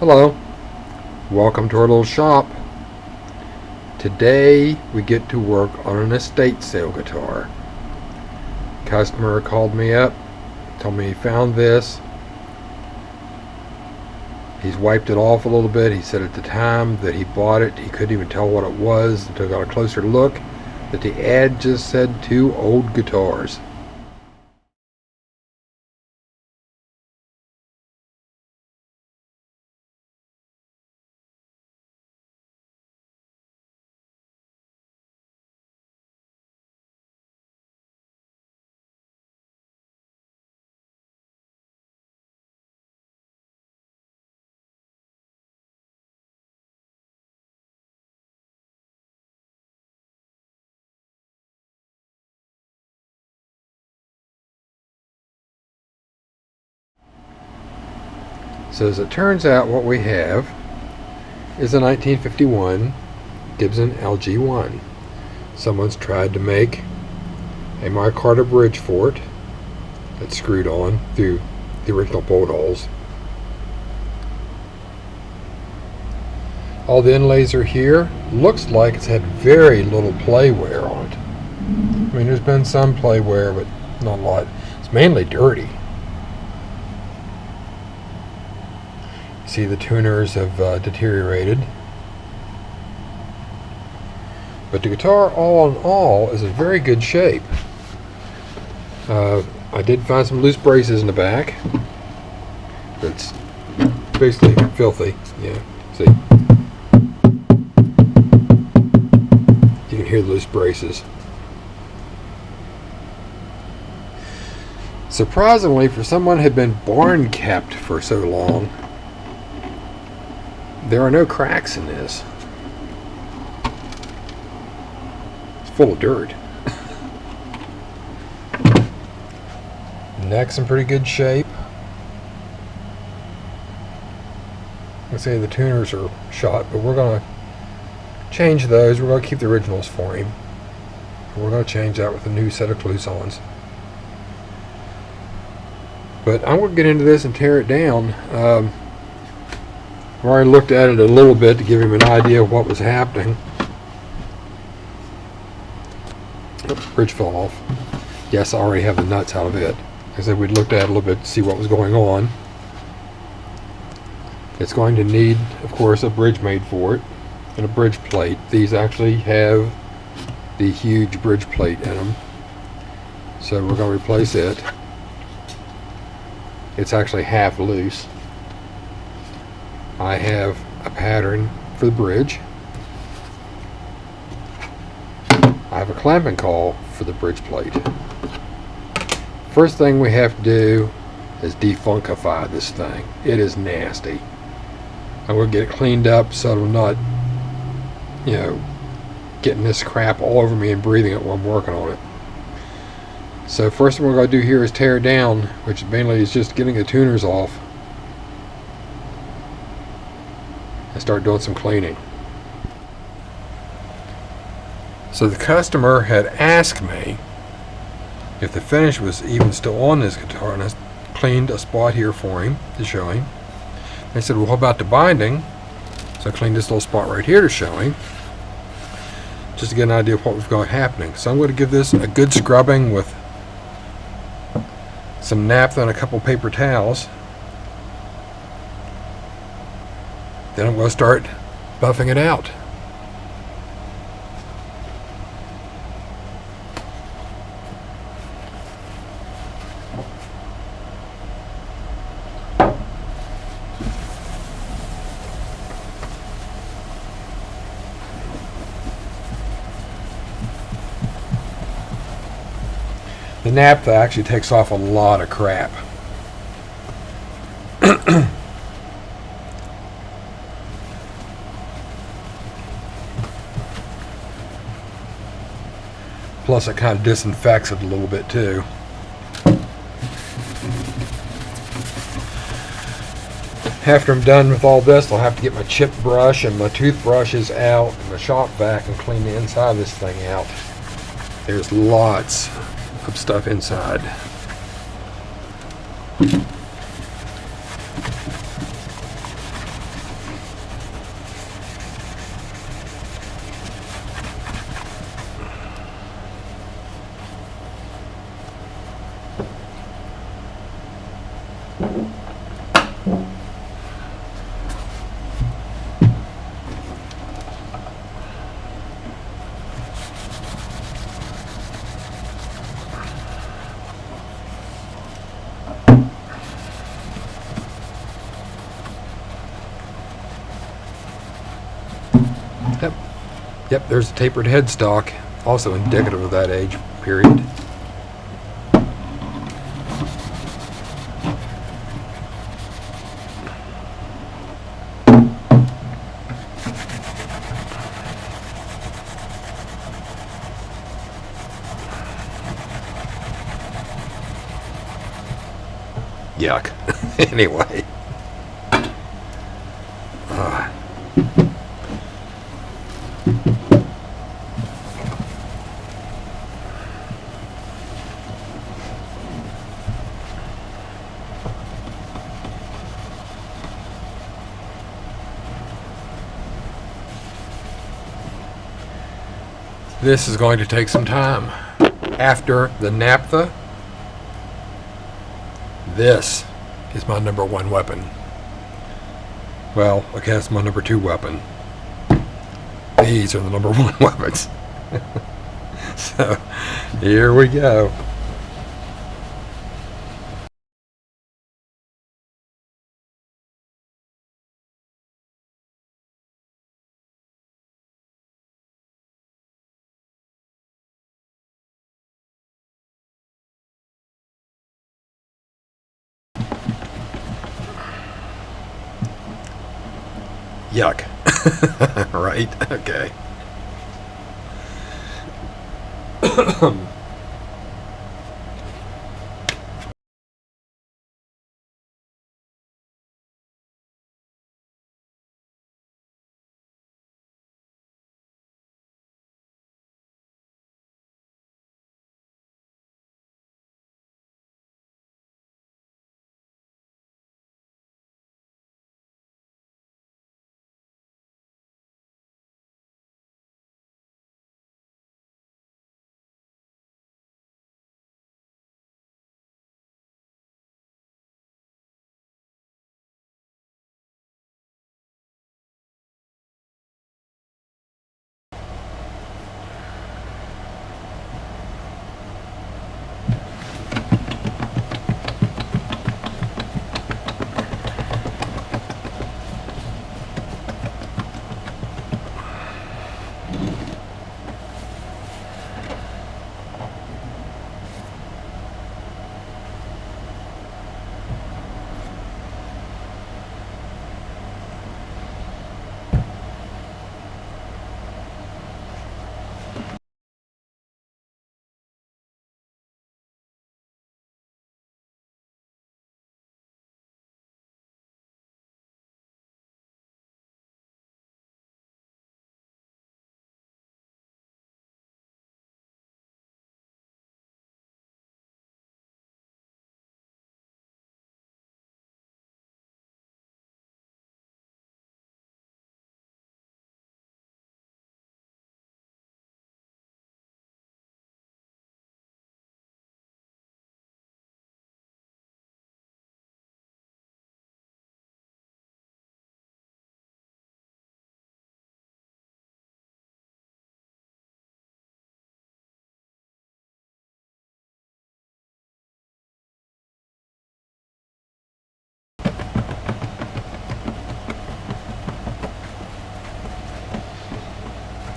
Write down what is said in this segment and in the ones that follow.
Hello, welcome to our little shop. Today we get to work on an estate sale guitar. Customer called me up, told me he found this. He's wiped it off a little bit. He said at the time that he bought it he couldn't even tell what it was until he got a closer look, that the ad just said 2 old guitars. So as it turns out, what we have is a 1951 Gibson LG-1. Someone's tried to make a micarta bridge for it that's screwed on through the original bolt holes. All the inlays are here. Looks like it's had very little play wear on it. I mean, there's been some play wear, but not a lot. It's mainly dirty. See, the tuners have deteriorated, but the guitar all in all is in very good shape. I did find some loose braces in the back. It's basically filthy. Yeah, see, you can hear the loose braces. Surprisingly, for someone who had been barn kept for so long, there are no cracks in this. It's full of dirt. Neck's in pretty good shape. I say the tuners are shot, but we're going to change those. We're going to keep the originals for him. We're going to change that with a new set of cloisons. But I'm going to get into this and tear it down. I already looked at it a little bit to give him an idea of what was happening. Oops, bridge fell off. Yes, I already have the nuts out of it. I said we'd looked at it a little bit to see what was going on. It's going to need, of course, a bridge made for it and a bridge plate. These actually have the huge bridge plate in them, so we're going to replace it. It's actually half loose. I have a pattern for the bridge. I have a clamping call for the bridge plate. First thing we have to do is defunkify this thing. It is nasty. I'm going to get it cleaned up so it'll not, getting this crap all over me and breathing it while I'm working on it. So first thing we're going to do here is tear it down, which mainly is just getting the tuners off and start doing some cleaning. So the customer had asked me if the finish was even still on this guitar, and I cleaned a spot here for him to show him. I said, well, what about the binding? So I cleaned this little spot right here to show him, just to get an idea of what we've got happening. So I'm going to give this a good scrubbing with some naphtha and a couple paper towels. Then I'm going to start buffing it out. The naphtha actually takes off a lot of crap. Plus it kind of disinfects it a little bit too. After I'm done with all this, I'll have to get my chip brush and my toothbrushes out and my shop vac and clean the inside of this thing out. There's lots of stuff inside. Yep, there's a tapered headstock, also indicative of that age period. Yuck. Anyway. This is going to take some time. After the naphtha, this is my number one weapon. Well, I guess my number two weapon. These are the number one weapons. So, here we go. Yuck. Right? Okay.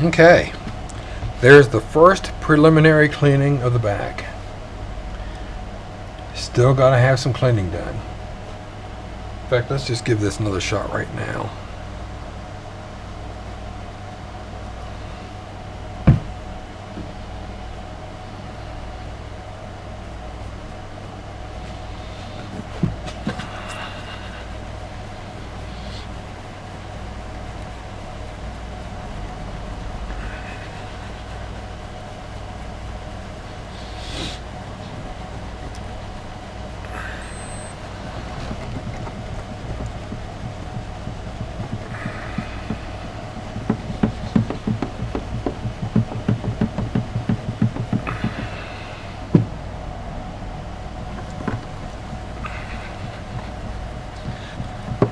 Okay, there's the first preliminary cleaning of the back. Still gotta have some cleaning done. In fact, let's just give this another shot right now.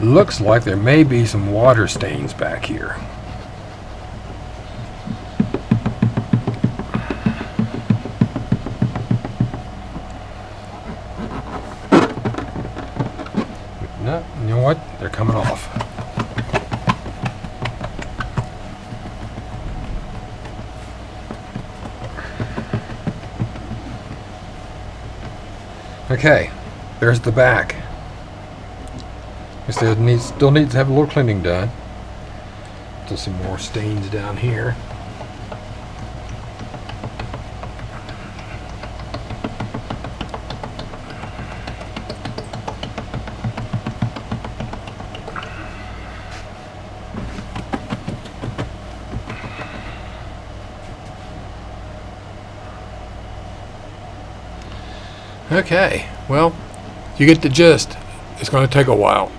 Looks like there may be some water stains back here. No, you know what? They're coming off. Okay, there's the back. Still needs to have a little cleaning done. Still some more stains down here. Okay, well, you get the gist. It's going to take a while.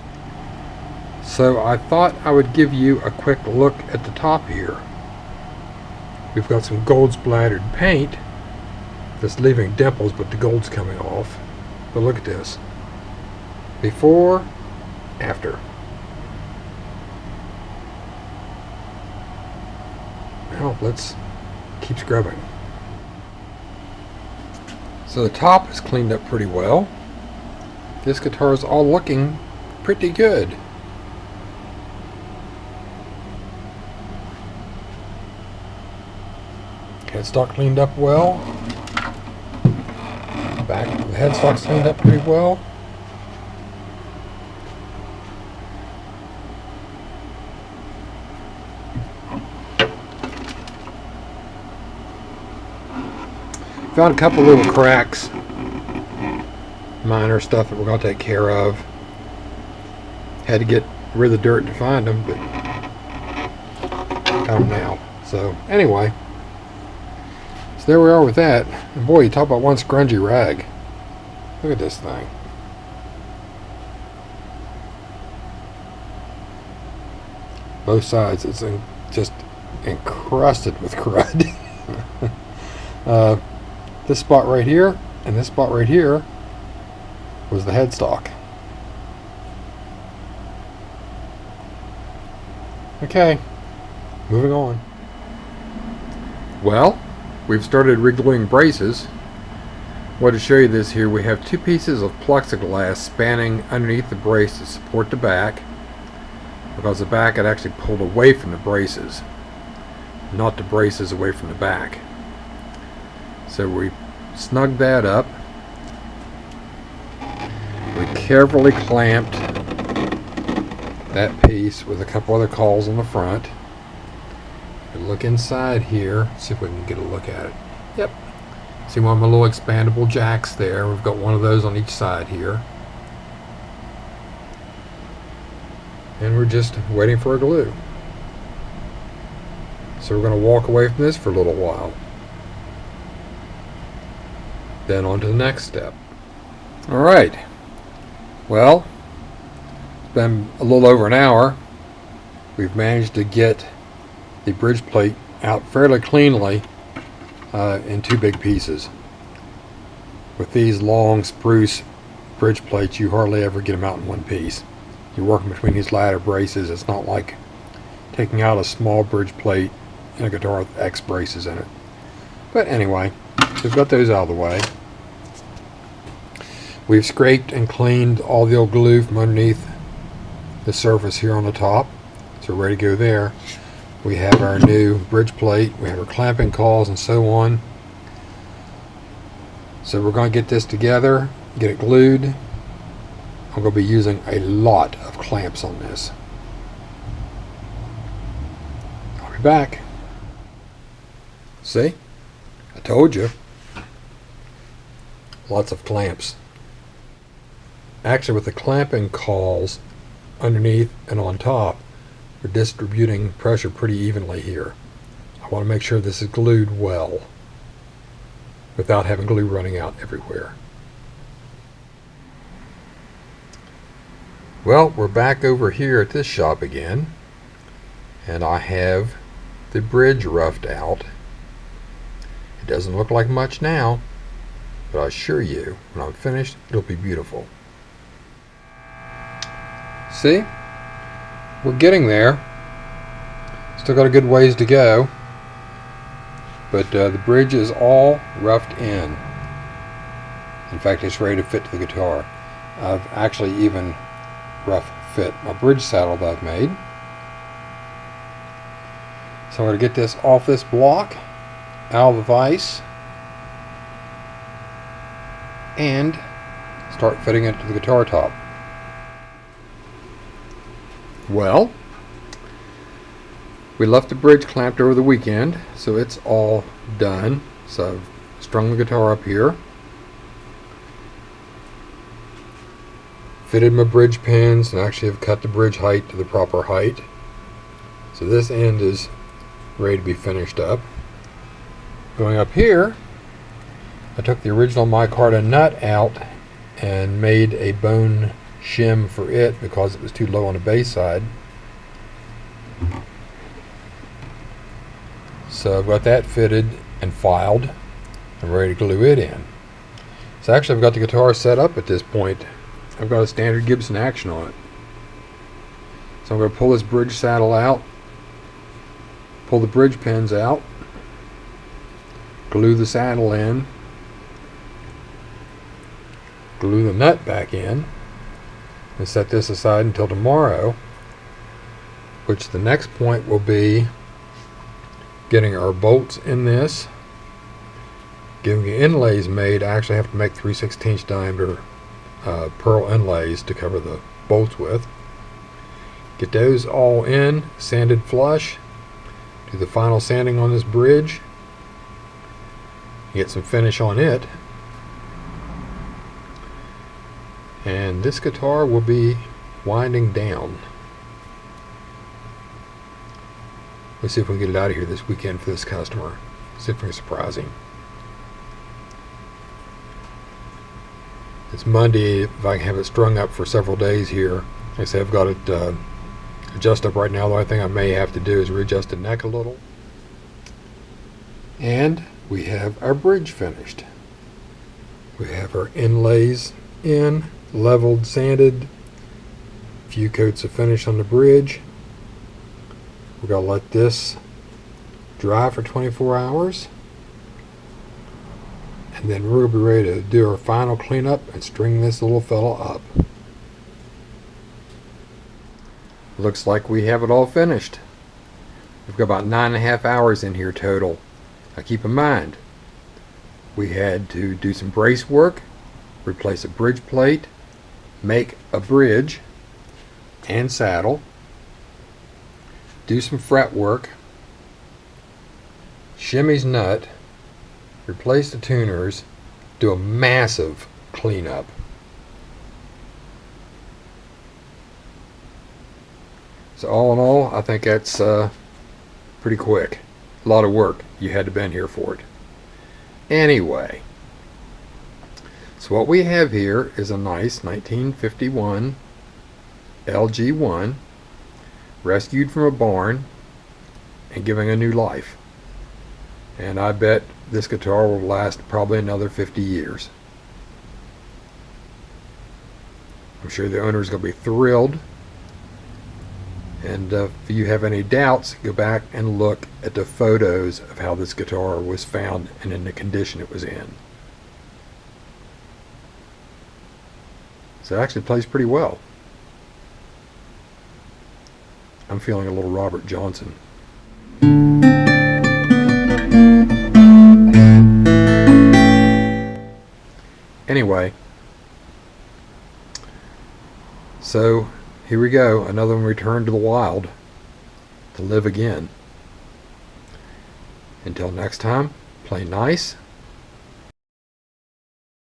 So I thought I would give you a quick look at the top here. We've got some gold splattered paint that's leaving dimples, but the gold's coming off. But look at this. Before, after. Well, let's keep scrubbing. So the top is cleaned up pretty well. This guitar is all looking pretty good. Headstock cleaned up well. Back of the headstock's cleaned up pretty well. Found a couple little cracks. Minor stuff that we're going to take care of. Had to get rid of the dirt to find them, but got them now. So anyway, so there we are with that. And boy, you talk about one scrungy rag. Look at this thing. Both sides, it's just encrusted with crud. This spot right here and this spot right here was the headstock. Okay, moving on. Well, we've started regluing braces. Well, to show you this here, we have two pieces of plexiglass spanning underneath the brace to support the back, because the back had actually pulled away from the braces, not the braces away from the back. So we snugged that up. We carefully clamped that piece with a couple other cauls on the front. We look inside here, see if we can get a look at it. Yep. See one of my little expandable jacks there. We've got one of those on each side here. And we're just waiting for a glue. So we're going to walk away from this for a little while. Then on to the next step. Alright. Well, it's been a little over an hour. We've managed to get the bridge plate out fairly cleanly in two big pieces. With these long spruce bridge plates, you hardly ever get them out in one piece. You're working between these ladder braces. It's not like taking out a small bridge plate in a guitar with X braces in it. But anyway, we've got those out of the way. We've scraped and cleaned all the old glue from underneath the surface here on the top. So we're ready to go there. We have our new bridge plate. We have our clamping cauls and so on. So we're going to get this together, get it glued. I'm going to be using a lot of clamps on this. I'll be back. See? I told you. Lots of clamps. Actually, with the clamping cauls underneath and on top, we're distributing pressure pretty evenly here. I want to make sure this is glued well without having glue running out everywhere. Well, we're back over here at this shop again, and I have the bridge roughed out. It doesn't look like much now, but I assure you, when I'm finished, it'll be beautiful. See? We're getting there. Still got a good ways to go, but the bridge is all roughed in. In fact, it's ready to fit to the guitar. I've actually even rough fit my bridge saddle that I've made. So I'm going to get this off this block, out of the vise, and start fitting it to the guitar top. Well, we left the bridge clamped over the weekend, so it's all done. So I've strung the guitar up here, fitted my bridge pins, and actually have cut the bridge height to the proper height. So this end is ready to be finished up. Going up here, I took the original micarta nut out and made a bone shim for it because it was too low on the bass side. So I've got that fitted and filed and ready to glue it in. So actually I've got the guitar set up at this point. I've got a standard Gibson action on it. So I'm going to pull this bridge saddle out, pull the bridge pins out, glue the saddle in, glue the nut back in, and set this aside until tomorrow, which the next point will be getting our bolts in this, getting the inlays made. I actually have to make 3/16 diameter pearl inlays to cover the bolts with. Get those all in, sanded flush, do the final sanding on this bridge, get some finish on it, and this guitar will be winding down. Let's see if we can get it out of here this weekend for this customer. See if we can surprise him. It's Monday. If I can have it strung up for several days here. Like I say, I've got it adjusted up right now. The only thing I may have to do is readjust the neck a little. And we have our bridge finished. We have our inlays in, leveled, sanded, a few coats of finish on the bridge. We're going to let this dry for 24 hours. And then we're going to be ready to do our final cleanup and string this little fella up. Looks like we have it all finished. We've got about 9.5 hours in here total. Now keep in mind, we had to do some brace work, replace a bridge plate, make a bridge and saddle, do some fret work, shimmy's nut, replace the tuners, do a massive cleanup. So all in all, I think that's pretty quick. A lot of work. You had to been here for it. Anyway, so what we have here is a nice 1951 LG-1 rescued from a barn and giving a new life. And I bet this guitar will last probably another 50 years. I'm sure the owner is going to be thrilled. And if you have any doubts, go back and look at the photos of how this guitar was found and in the condition it was in. So it actually plays pretty well. I'm feeling a little Robert Johnson. Anyway, so here we go, another one returned to the wild to live again. Until next time, play nice,